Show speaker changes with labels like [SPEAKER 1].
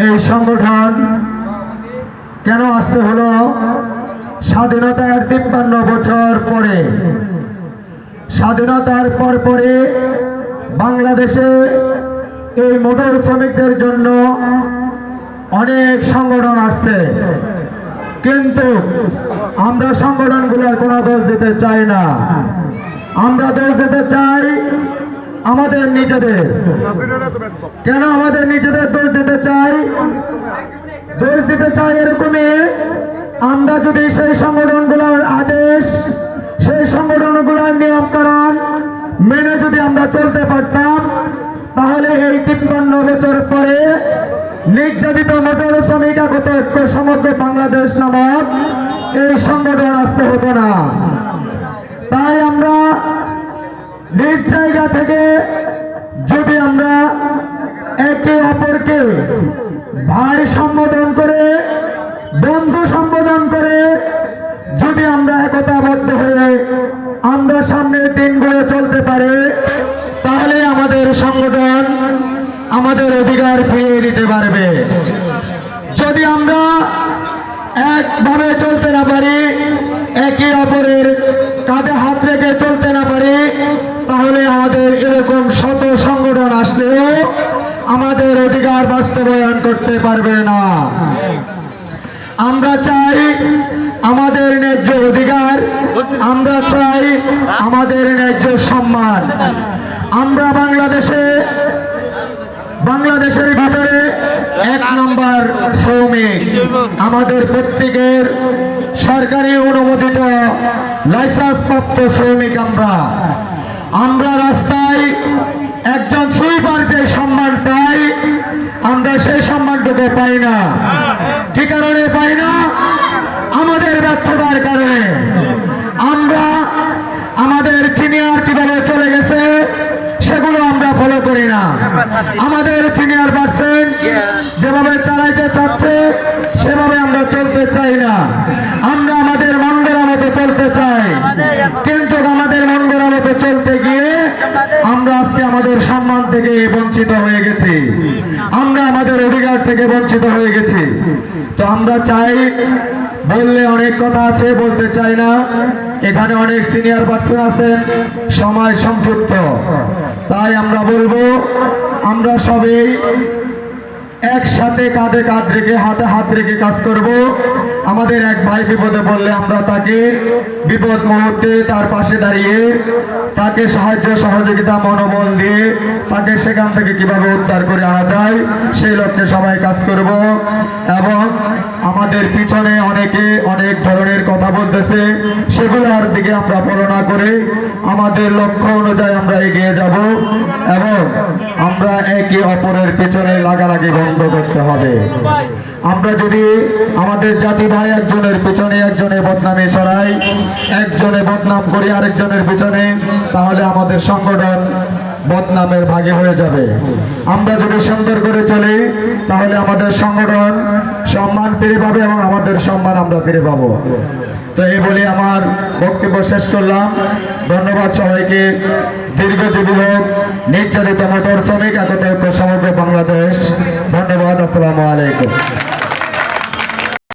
[SPEAKER 1] এই সংগঠন কেন আসতে হলো? স্বাধীনতার 53 বছর পরে, স্বাধীনতার পরে বাংলাদেশে এই মোটর শ্রমিকদের জন্য অনেক সংগঠন আসছে, কিন্তু আমরা সংগঠনগুলোর কোনো দোষ দিতে চাই না। আমরা দোষ দিতে চাই আমাদের নিজেদের। কেন আমাদের নিজেদের দোষ দিতে চাই? দোষ দিতে চাই এরকমই, আমরা যদি সেই সংগঠনগুলোর আদেশ, সেই সংগঠনগুলোর নিয়মকানুন মেনে যদি আমরা চলতে পারতাম, তাহলে এই 53 বছর পরে নির্যাতিত মোটর শ্রমিক একতা ঐক্য সমগ্র বাংলাদেশ নামক এই সংগঠন আসতে হতো না। তাই আমরা নিজ জায়গা থেকে যদি আমরা একে অপরকে ভাই সম্বোধন করে, বন্ধু সম্বোধন করে যদি আমরা একতাবদ্ধ হয়ে আমরা সামনের দিনগুলো চলতে পারি, তাহলে আমাদের সংগঠন আমাদের অধিকার ফিরিয়ে দিতে পারবে। যদি আমরা একভাবে চলতে না পারি, একে অপরের কাঁধে হাত রেখে চলতে না পারি, তাহলে আমাদের এরকম শত সংগঠন আসলেও আমাদের অধিকার বাস্তবায়ন করতে পারবে না। আমরা চাই আমাদের ন্যায্য অধিকার, আমরা চাই আমাদের ন্যায্য সম্মান। আমরা বাংলাদেশের ভিতরে 1 নম্বর শ্রমিক, আমাদের প্রত্যেকের সরকারি অনুমোদিত লাইসেন্স প্রাপ্ত শ্রমিক। আমরা রাস্তায় একজন সুইপার যে সম্মান পাই, আমরা সেই সম্মানটুকু পাই না। কি কারণে পাই না? আমাদের ব্যর্থতার কারণে। আমরা আমাদের সিনিয়র কিভাবে চলে গেছে সেগুলো আমরা ফলো করি না। আমাদের সিনিয়র পার্সন যেভাবে চালাইতে চাচ্ছে সেভাবে আমরা চলতে চাই না। আমরা আমাদের মঙ্গলা মতো চলতে চাই, কিন্তু আমাদের মঙ্গলা মতো চলতে গিয়ে আমরা আজকে আমাদের সম্মান থেকে বঞ্চিত হয়ে গেছি, আমরা আমাদের অধিকার থেকে বঞ্চিত হয়ে গেছি। তো আমরা চাই, বললে অনেক কথা আছে, বলতে চাই না। এখানে অনেক সিনিয়র পার্সন আছেন, সময় সংক্ষিপ্ত, তাই আমরা বলবো আমরা সবাই একসাথে কাঁধে কাঁধ রেখে হাতে হাত রেখে কাজ করব। আমাদের এক ভাই বিপদে পড়লে আমরা তাকে বিপদ মুহূর্তে তার পাশে দাঁড়িয়ে তাকে সাহায্য সহযোগিতা মনোবল দিয়ে তাকে সেখান থেকে কিভাবে উদ্ধার করে আনা যায় সেই লক্ষ্যে সবাই কাজ করব। এবং আমাদের পিছনে অনেকে অনেক ধরনের কথা বলতেছে, সেগুলোর দিকে আমরা ফলো না করে আমাদের লক্ষ্য অনুযায়ী আমরা এগিয়ে যাব এবং আমরা একে অপরের পেছনে লাগালাগি বন্ধ করতে হবে। আমরা যদি আমাদের জাতি ভাই একজনের পেছনে একজনে বদনামে ছড়াই, একজনে বদনাম করি আরেকজনের পেছনে, তাহলে আমাদের সংগঠন বদনামের ভাগে হয়ে যাবে। আমরা যদি সুন্দর করে চলি, তাহলে আমাদের সংগঠন সম্মান ফিরে পাবে এবং আমাদের সম্মান আমরা ফিরে পাবো। তো এই বলে আমার বক্তব্য শেষ করলাম। ধন্যবাদ সবাইকে। দীর্ঘজীবী হোক নির্যাতিত মোটর শ্রমিক একতা ঐক্য সমগ্র বাংলাদেশ। ধন্যবাদ। আসসালামু আলাইকুম।